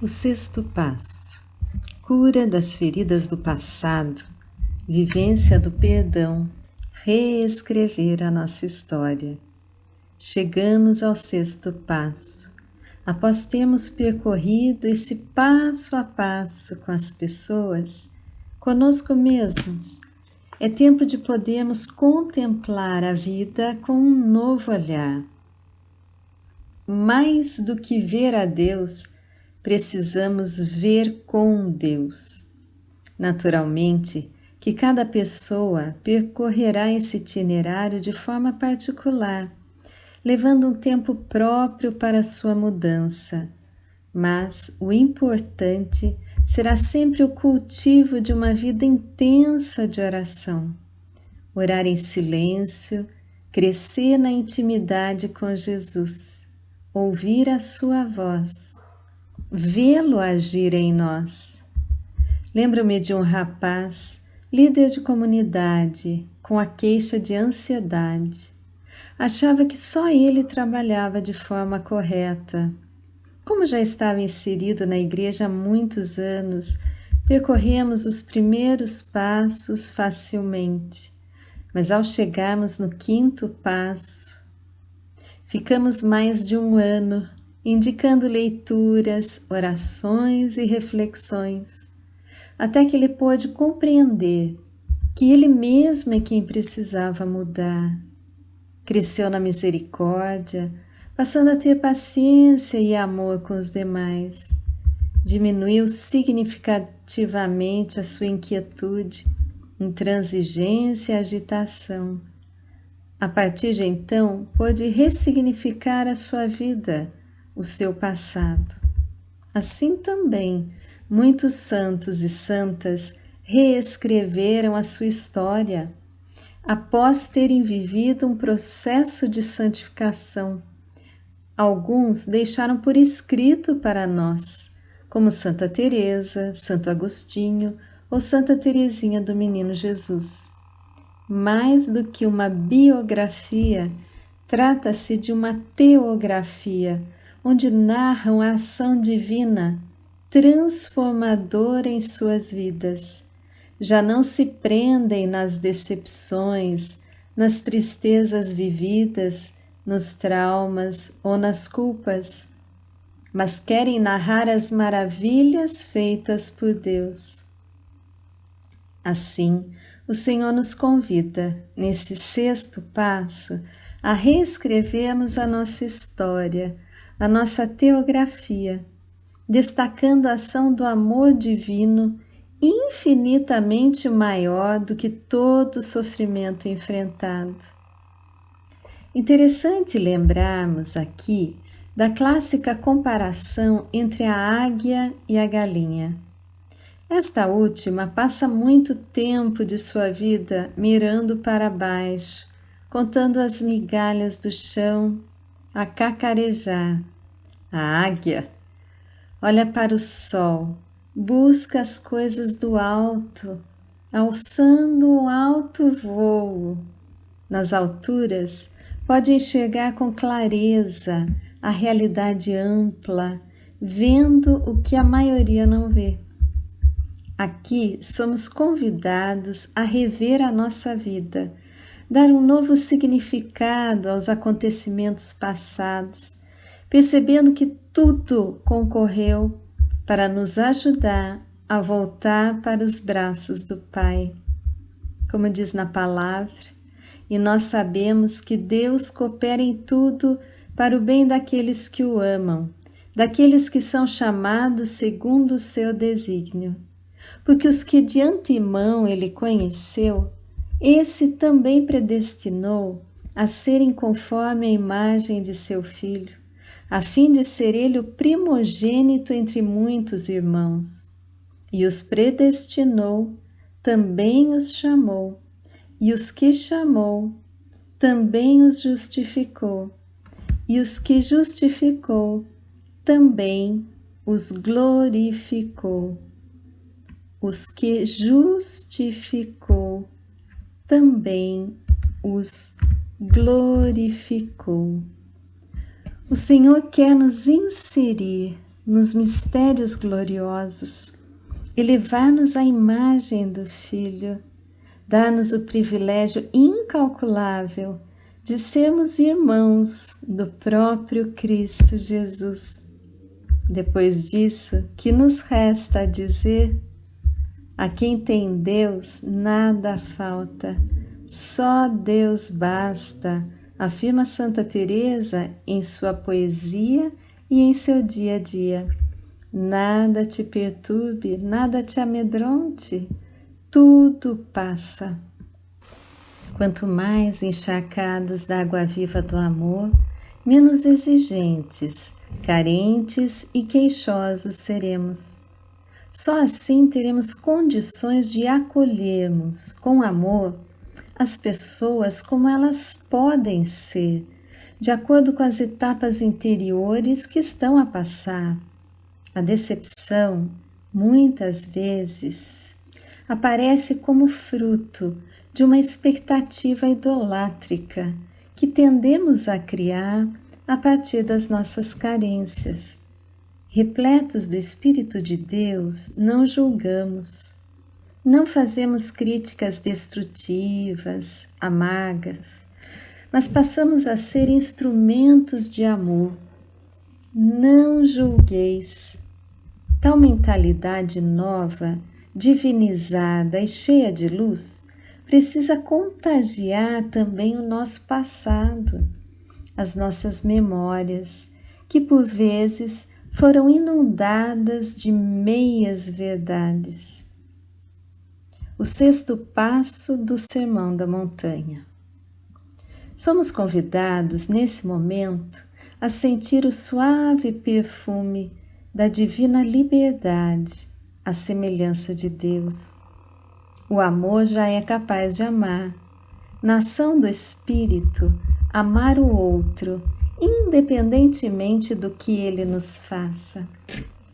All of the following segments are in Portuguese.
O sexto passo: cura das feridas do passado, vivência do perdão, reescrever a nossa história. Chegamos ao sexto passo. Após termos percorrido esse passo a passo com as pessoas, conosco mesmos, é tempo de podermos contemplar a vida com um novo olhar. Mais do que ver a Deus, precisamos ver com Deus. Naturalmente, que cada pessoa percorrerá esse itinerário de forma particular, levando um tempo próprio para a sua mudança, mas o importante será sempre o cultivo de uma vida intensa de oração. Orar em silêncio, crescer na intimidade com Jesus, ouvir a sua voz, vê-lo agir em nós. Lembro-me de um rapaz, líder de comunidade, com a queixa de ansiedade. Achava que só ele trabalhava de forma correta. Como já estava inserido na igreja há muitos anos, percorremos os primeiros passos facilmente. Mas ao chegarmos no quinto passo, ficamos mais de um ano indicando leituras, orações e reflexões, até que ele pôde compreender que ele mesmo é quem precisava mudar. Cresceu na misericórdia, passando a ter paciência e amor com os demais. Diminuiu significativamente a sua inquietude, intransigência e agitação. A partir de então, pôde ressignificar a sua vida, o seu passado. Assim também, muitos santos e santas reescreveram a sua história, após terem vivido um processo de santificação. Alguns deixaram por escrito para nós, como Santa Teresa, Santo Agostinho ou Santa Teresinha do Menino Jesus. Mais do que uma biografia, trata-se de uma teografia, onde narram a ação divina transformadora em suas vidas. Já não se prendem nas decepções, nas tristezas vividas, nos traumas ou nas culpas, mas querem narrar as maravilhas feitas por Deus. Assim, o Senhor nos convida, nesse sexto passo, a reescrevermos a nossa história, a nossa teografia, destacando a ação do amor divino infinitamente maior do que todo sofrimento enfrentado. Interessante lembrarmos aqui da clássica comparação entre a águia e a galinha. Esta última passa muito tempo de sua vida mirando para baixo, contando as migalhas do chão, a cacarejar. A águia olha para o sol, busca as coisas do alto, alçando um alto voo. Nas alturas, pode enxergar com clareza a realidade ampla, vendo o que a maioria não vê. Aqui somos convidados a rever a nossa vida, dar um novo significado aos acontecimentos passados, percebendo que tudo concorreu para nos ajudar a voltar para os braços do Pai. Como diz na palavra, e nós sabemos que Deus coopera em tudo para o bem daqueles que o amam, daqueles que são chamados segundo o seu desígnio. Porque os que de antemão Ele conheceu, esse também predestinou a serem conforme a imagem de seu Filho, a fim de ser ele o primogênito entre muitos irmãos. E os predestinou, também os chamou, e os que chamou, também os justificou, e os que justificou, também os glorificou. Os que justificou, também os glorificou. O Senhor quer nos inserir nos mistérios gloriosos, elevar-nos à imagem do Filho, dar-nos o privilégio incalculável de sermos irmãos do próprio Cristo Jesus. Depois disso, que nos resta a dizer? A quem tem Deus, nada falta, só Deus basta, afirma Santa Teresa em sua poesia e em seu dia a dia. Nada te perturbe, nada te amedronte, tudo passa. Quanto mais encharcados da água viva do amor, menos exigentes, carentes e queixosos seremos. Só assim teremos condições de acolhermos com amor as pessoas como elas podem ser, de acordo com as etapas interiores que estão a passar. A decepção, muitas vezes, aparece como fruto de uma expectativa idolátrica que tendemos a criar a partir das nossas carências. Repletos do Espírito de Deus, não julgamos, não fazemos críticas destrutivas, amargas, mas passamos a ser instrumentos de amor. Não julgueis. Tal mentalidade nova, divinizada e cheia de luz, precisa contagiar também o nosso passado, as nossas memórias, que por vezes foram inundadas de meias verdades. O sexto passo do Sermão da Montanha. Somos convidados, nesse momento, a sentir o suave perfume da divina liberdade, a semelhança de Deus. O amor já é capaz de amar. Na ação do Espírito, amar o outro, independentemente do que ele nos faça.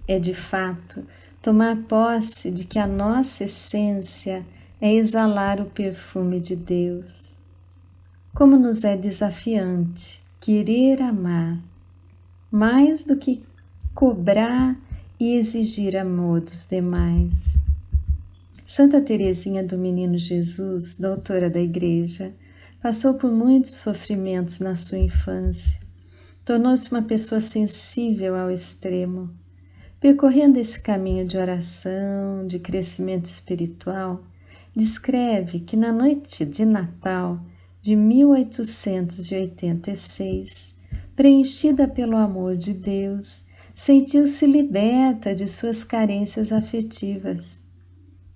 É de fato tomar posse de que a nossa essência é exalar o perfume de Deus. Como nos é desafiante querer amar, mais do que cobrar e exigir amor dos demais. Santa Teresinha do Menino Jesus, doutora da Igreja, passou por muitos sofrimentos na sua infância. Tornou-se uma pessoa sensível ao extremo. Percorrendo esse caminho de oração, de crescimento espiritual, descreve que na noite de Natal de 1886, preenchida pelo amor de Deus, sentiu-se liberta de suas carências afetivas.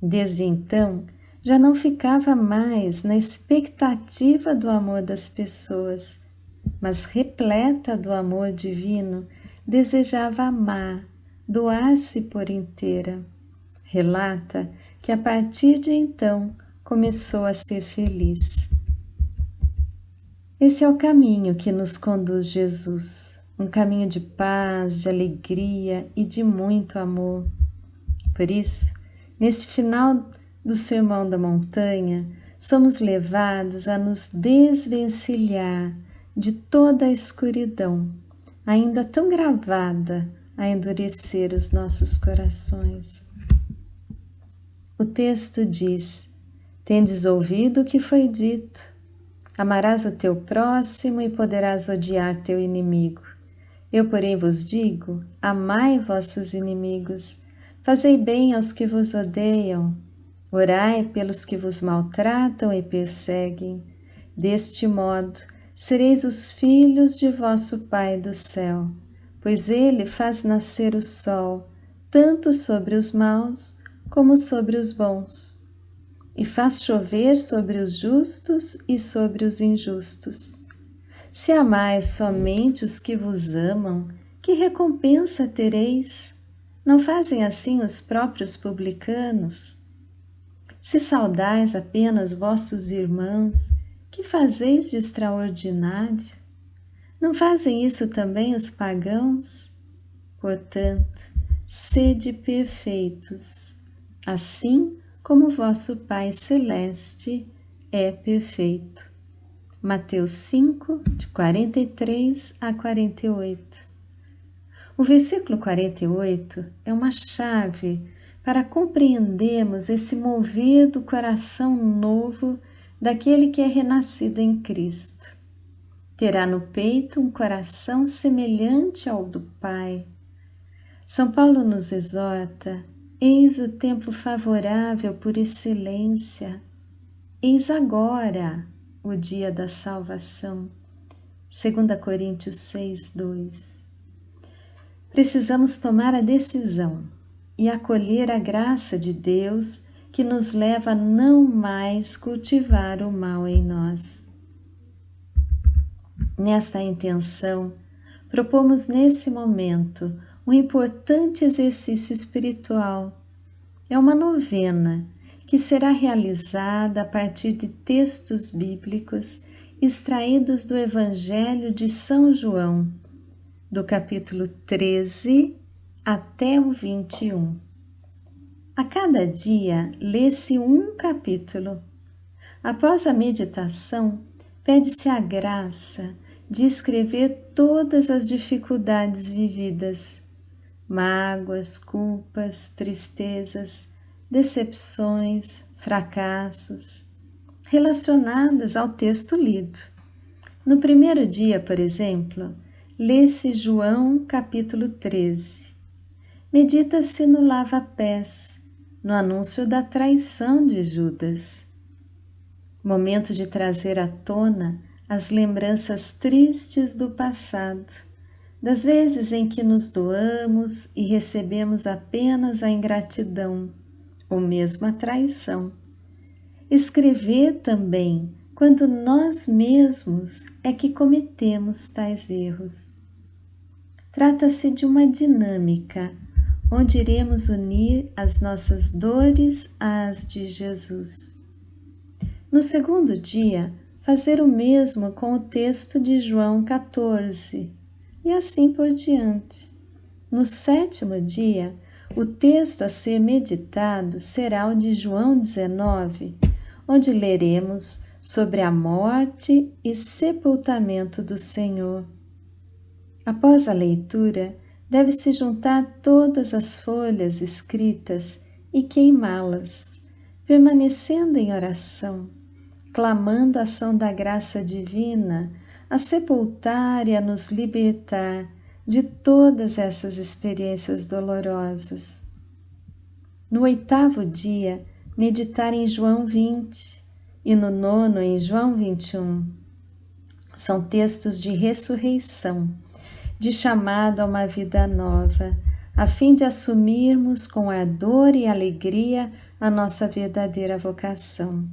Desde então, já não ficava mais na expectativa do amor das pessoas, mas repleta do amor divino, desejava amar, doar-se por inteira. Relata que a partir de então começou a ser feliz. Esse é o caminho que nos conduz Jesus, um caminho de paz, de alegria e de muito amor. Por isso, nesse final do Sermão da Montanha, somos levados a nos desvencilhar de toda a escuridão, ainda tão gravada a endurecer os nossos corações. O texto diz: tendes ouvido o que foi dito, amarás o teu próximo e poderás odiar teu inimigo. Eu, porém, vos digo, amai vossos inimigos, fazei bem aos que vos odeiam, orai pelos que vos maltratam e perseguem. Deste modo, sereis os filhos de vosso Pai do céu, pois ele faz nascer o sol, tanto sobre os maus como sobre os bons, e faz chover sobre os justos e sobre os injustos. Se amais somente os que vos amam, que recompensa tereis? Não fazem assim os próprios publicanos? Se saudais apenas vossos irmãos, que fazeis de extraordinário? Não fazem isso também os pagãos? Portanto, sede perfeitos, assim como vosso Pai Celeste é perfeito. Mateus 5, de 43 a 48. O versículo 48 é uma chave para compreendermos esse mover do coração novo daquele que é renascido em Cristo. Terá no peito um coração semelhante ao do Pai. São Paulo nos exorta: eis o tempo favorável por excelência, eis agora o dia da salvação. 2 Coríntios 6, 2. Precisamos tomar a decisão e acolher a graça de Deus que nos leva a não mais cultivar o mal em nós. Nesta intenção, propomos nesse momento um importante exercício espiritual. É uma novena que será realizada a partir de textos bíblicos extraídos do Evangelho de São João, do capítulo 13 até o 21. A cada dia lê-se um capítulo. Após a meditação, pede-se a graça de escrever todas as dificuldades vividas, mágoas, culpas, tristezas, decepções, fracassos, relacionadas ao texto lido. No primeiro dia, por exemplo, lê-se João capítulo 13. Medita-se no lava-pés, no anúncio da traição de Judas. Momento de trazer à tona as lembranças tristes do passado, das vezes em que nos doamos e recebemos apenas a ingratidão, ou mesmo a traição. Escrever também quando nós mesmos é que cometemos tais erros. Trata-se de uma dinâmica, onde iremos unir as nossas dores às de Jesus. No segundo dia, fazer o mesmo com o texto de João 14, e assim por diante. No sétimo dia, o texto a ser meditado será o de João 19, onde leremos sobre a morte e sepultamento do Senhor. Após a leitura, deve-se juntar todas as folhas escritas e queimá-las, permanecendo em oração, clamando a ação da graça divina a sepultar e a nos libertar de todas essas experiências dolorosas. No oitavo dia, meditar em João 20 e no nono em João 21. São textos de ressurreição, de chamado a uma vida nova, a fim de assumirmos com ardor e alegria a nossa verdadeira vocação.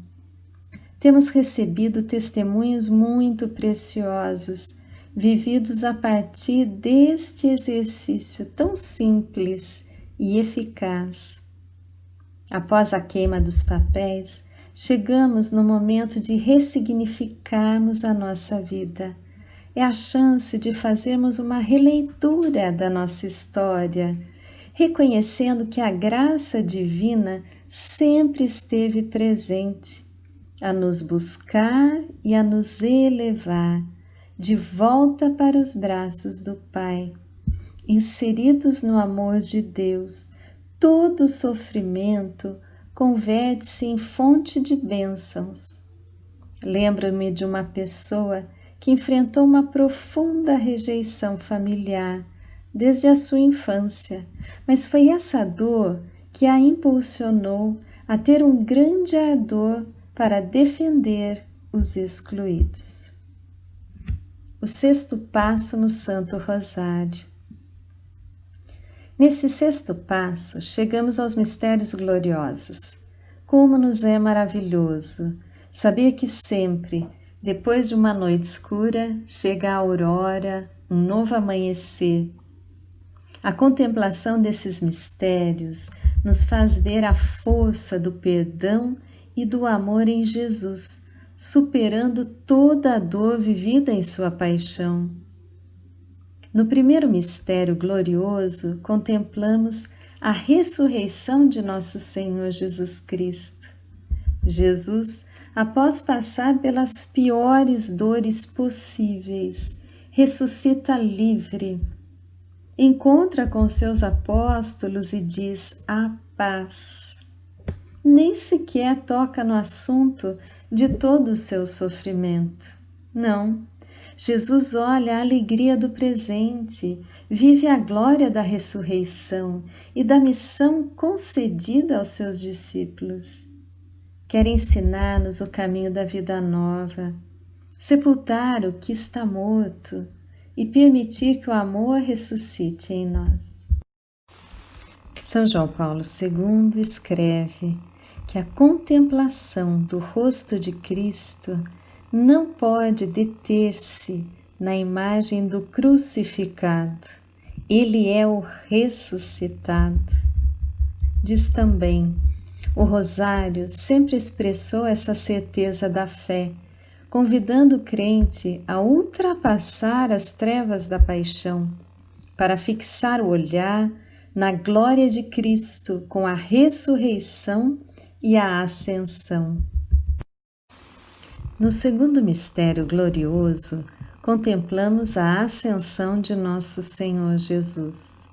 Temos recebido testemunhos muito preciosos, vividos a partir deste exercício tão simples e eficaz. Após a queima dos papéis, chegamos no momento de ressignificarmos a nossa vida. É a chance de fazermos uma releitura da nossa história, reconhecendo que a graça divina sempre esteve presente, a nos buscar e a nos elevar de volta para os braços do Pai. Inseridos no amor de Deus, todo sofrimento converte-se em fonte de bênçãos. Lembro-me de uma pessoa que enfrentou uma profunda rejeição familiar desde a sua infância, mas foi essa dor que a impulsionou a ter um grande ardor para defender os excluídos. O sexto passo no Santo Rosário. Nesse sexto passo, chegamos aos mistérios gloriosos. Como nos é maravilhoso saber que sempre, depois de uma noite escura, chega a aurora, um novo amanhecer. A contemplação desses mistérios nos faz ver a força do perdão e do amor em Jesus, superando toda a dor vivida em sua paixão. No primeiro mistério glorioso, contemplamos a ressurreição de nosso Senhor Jesus Cristo. Jesus, após passar pelas piores dores possíveis, ressuscita livre. encontra com seus apóstolos e diz a paz. Nem sequer toca no assunto de todo o seu sofrimento. Não, Jesus olha a alegria do presente, vive a glória da ressurreição e da missão concedida aos seus discípulos. Quer ensinar-nos o caminho da vida nova, sepultar o que está morto e permitir que o amor ressuscite em nós. São João Paulo II escreve que a contemplação do rosto de Cristo não pode deter-se na imagem do crucificado. Ele é o ressuscitado. Diz também, o rosário sempre expressou essa certeza da fé, convidando o crente a ultrapassar as trevas da paixão, para fixar o olhar na glória de Cristo com a ressurreição e a ascensão. No segundo mistério glorioso, contemplamos a ascensão de nosso Senhor Jesus.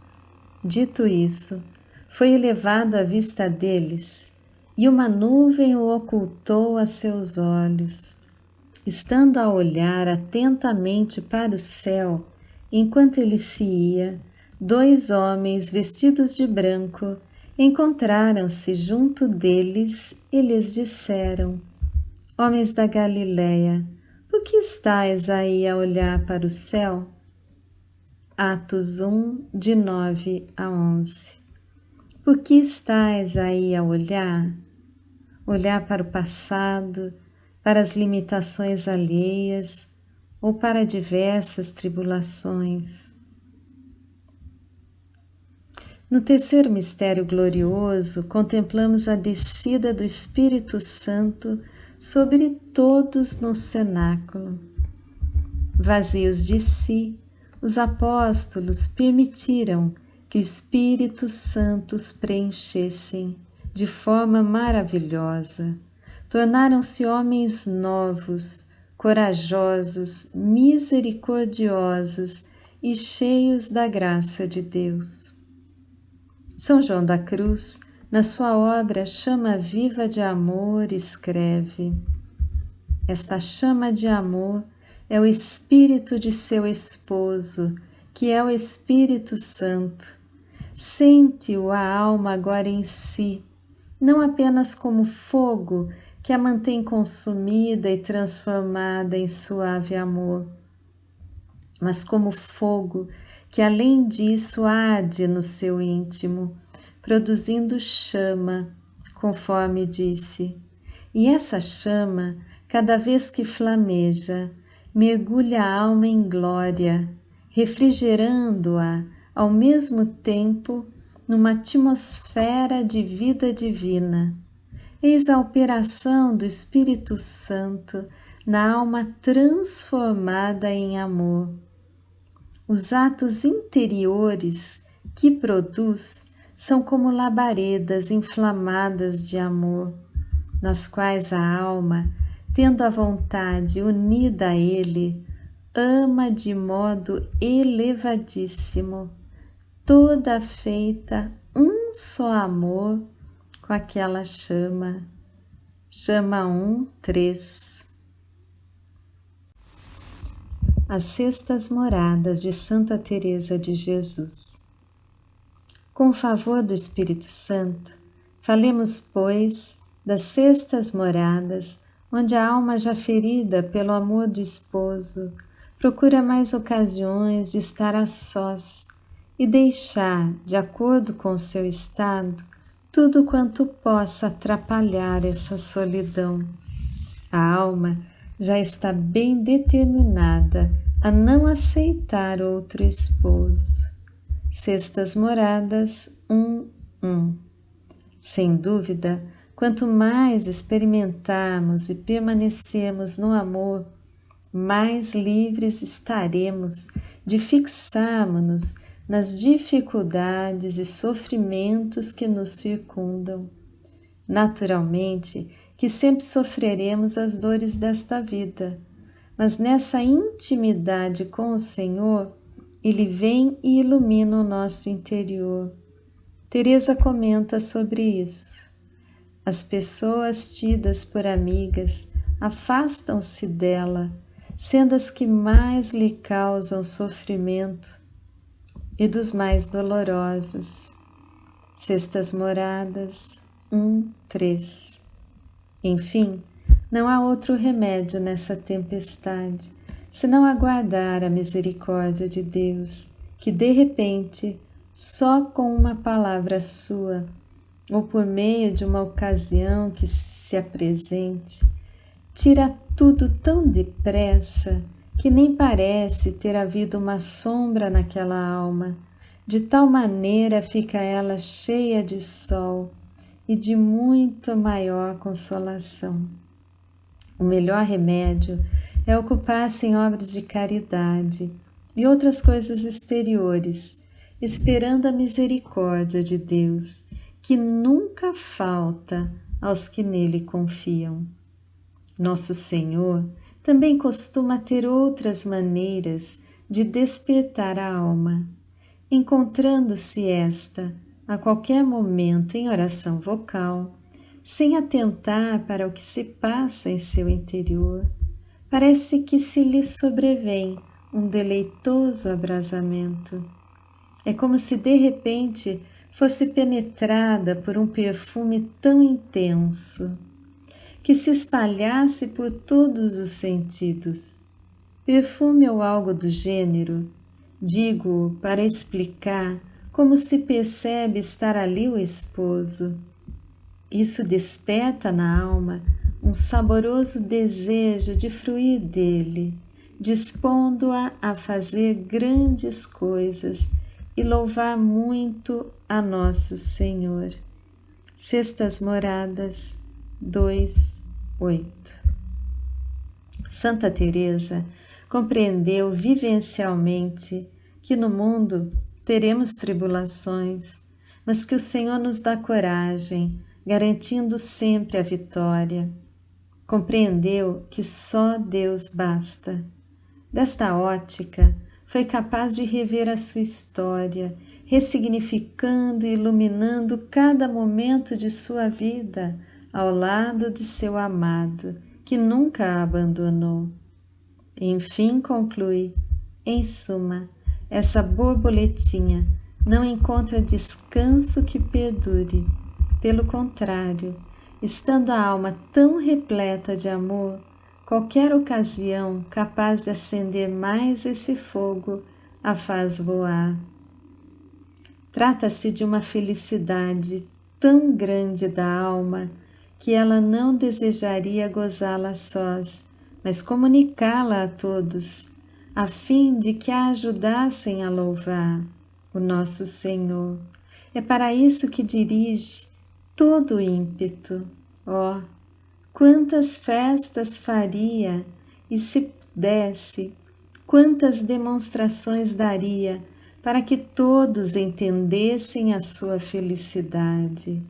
Dito isso, foi elevado à vista deles, e uma nuvem o ocultou a seus olhos. Estando a olhar atentamente para o céu, enquanto ele se ia, 2 homens vestidos de branco encontraram-se junto deles e lhes disseram: Homens da Galileia, por que estáis aí a olhar para o céu? Atos 1, de 9 a 11. Por que estáis aí a olhar? Olhar para o passado, para as limitações alheias ou para diversas tribulações. No terceiro mistério glorioso, contemplamos a descida do Espírito Santo sobre todos no cenáculo. Vazios de si, os apóstolos permitiram que o Espírito Santo os preenchessem de forma maravilhosa. Tornaram-se homens novos, corajosos, misericordiosos e cheios da graça de Deus. São João da Cruz, na sua obra Chama Viva de Amor, escreve: Esta chama de amor é o espírito de seu esposo, que é o Espírito Santo. Sente-o a alma agora em si, não apenas como fogo que a mantém consumida e transformada em suave amor, mas como fogo que além disso arde no seu íntimo, produzindo chama, conforme disse. E essa chama, cada vez que flameja, mergulha a alma em glória, refrigerando-a ao mesmo tempo numa atmosfera de vida divina. Eis a operação do Espírito Santo na alma transformada em amor. Os atos interiores que produz são como labaredas inflamadas de amor, nas quais a alma, tendo a vontade unida a ele, ama de modo elevadíssimo, toda feita um só amor com aquela chama. Chama 1:3. As sextas moradas de Santa Teresa de Jesus. Com o favor do Espírito Santo, falemos, pois, das sextas moradas, onde a alma já ferida pelo amor do esposo procura mais ocasiões de estar a sós e deixar, de acordo com o seu estado, tudo quanto possa atrapalhar essa solidão. A alma já está bem determinada a não aceitar outro esposo. Sextas Moradas 1:1. Sem dúvida, quanto mais experimentarmos e permanecermos no amor, mais livres estaremos de fixarmos-nos nas dificuldades e sofrimentos que nos circundam. Naturalmente, que sempre sofreremos as dores desta vida, mas nessa intimidade com o Senhor, ele vem e ilumina o nosso interior. Teresa comenta sobre isso. As pessoas tidas por amigas afastam-se dela, sendo as que mais lhe causam sofrimento e dos mais dolorosos. Sextas Moradas 1:3. Enfim, não há outro remédio nessa tempestade, senão aguardar a misericórdia de Deus, que de repente, só com uma palavra sua, ou por meio de uma ocasião que se apresente, tira tudo tão depressa que nem parece ter havido uma sombra naquela alma. De tal maneira fica ela cheia de sol e de muito maior consolação. O melhor remédio é ocupar-se em obras de caridade e outras coisas exteriores, esperando a misericórdia de Deus, que nunca falta aos que nele confiam. Nosso Senhor também costuma ter outras maneiras de despertar a alma, encontrando-se esta a qualquer momento em oração vocal, sem atentar para o que se passa em seu interior. Parece que se lhe sobrevém um deleitoso abrasamento. É como se de repente fosse penetrada por um perfume tão intenso, que se espalhasse por todos os sentidos. Perfume ou algo do gênero, digo para explicar como se percebe estar ali o esposo. Isso desperta na alma um saboroso desejo de fruir dele, dispondo-a a fazer grandes coisas e louvar muito a nosso Senhor. Sextas Moradas 2:8. Santa Teresa compreendeu vivencialmente que no mundo teremos tribulações, mas que o Senhor nos dá coragem, garantindo sempre a vitória. Compreendeu que só Deus basta. Desta ótica, foi capaz de rever a sua história, ressignificando e iluminando cada momento de sua vida ao lado de seu amado, que nunca a abandonou. Enfim conclui, em suma, essa borboletinha não encontra descanso que perdure. Pelo contrário, estando a alma tão repleta de amor, qualquer ocasião capaz de acender mais esse fogo a faz voar. Trata-se de uma felicidade tão grande da alma que ela não desejaria gozá-la sós, mas comunicá-la a todos, a fim de que a ajudassem a louvar o nosso Senhor. É para isso que dirige todo o ímpeto. Oh, quantas festas faria e, se pudesse, quantas demonstrações daria para que todos entendessem a sua felicidade.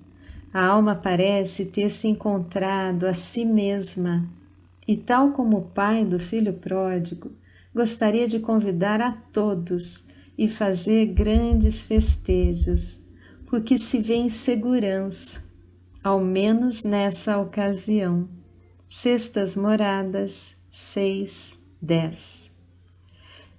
A alma parece ter se encontrado a si mesma e, tal como o pai do filho pródigo, gostaria de convidar a todos e fazer grandes festejos, porque se vê em segurança, ao menos nessa ocasião. Sextas Moradas 6:10.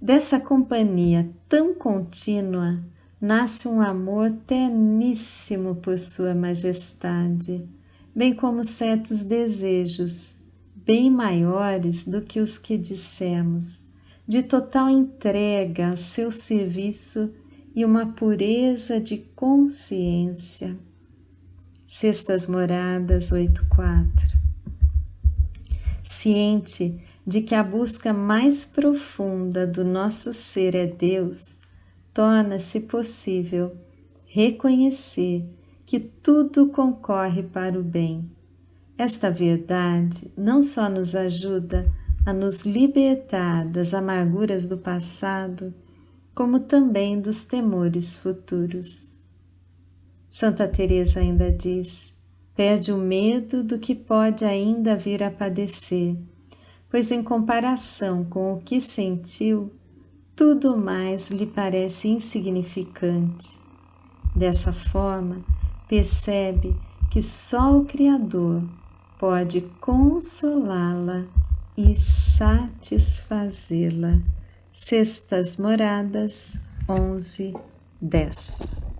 Dessa companhia tão contínua nasce um amor terníssimo por Sua Majestade, bem como certos desejos, bem maiores do que os que dissemos, de total entrega a seu serviço e uma pureza de consciência. Sextas Moradas 8:4. Ciente de que a busca mais profunda do nosso ser é Deus, torna-se possível reconhecer que tudo concorre para o bem. Esta verdade não só nos ajuda a nos libertar das amarguras do passado, como também dos temores futuros. Santa Teresa ainda diz: perde o medo do que pode ainda vir a padecer, pois em comparação com o que sentiu, tudo mais lhe parece insignificante. Dessa forma, percebe que só o Criador pode consolá-la e satisfazê-la. Sextas Moradas 11:10.